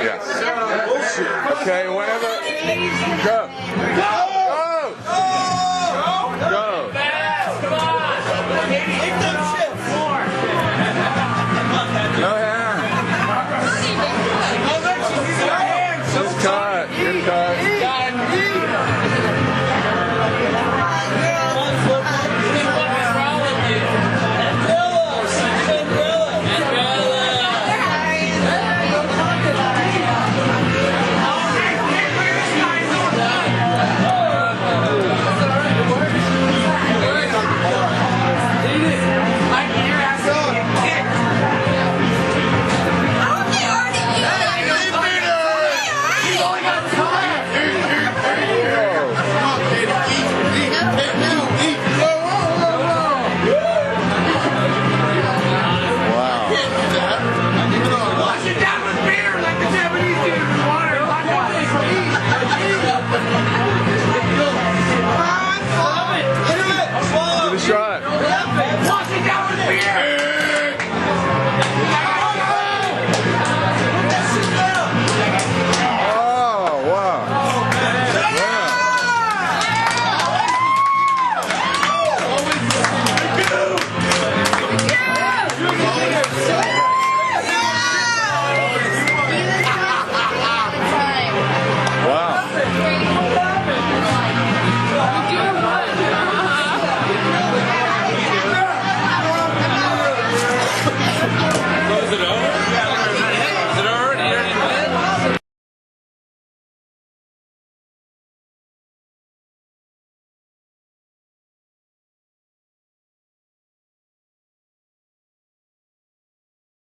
Yes. Okay, whenever. Go. Go. Go. Come on. Take them chips. No hand. Just cut. Good cut. Give it a shot.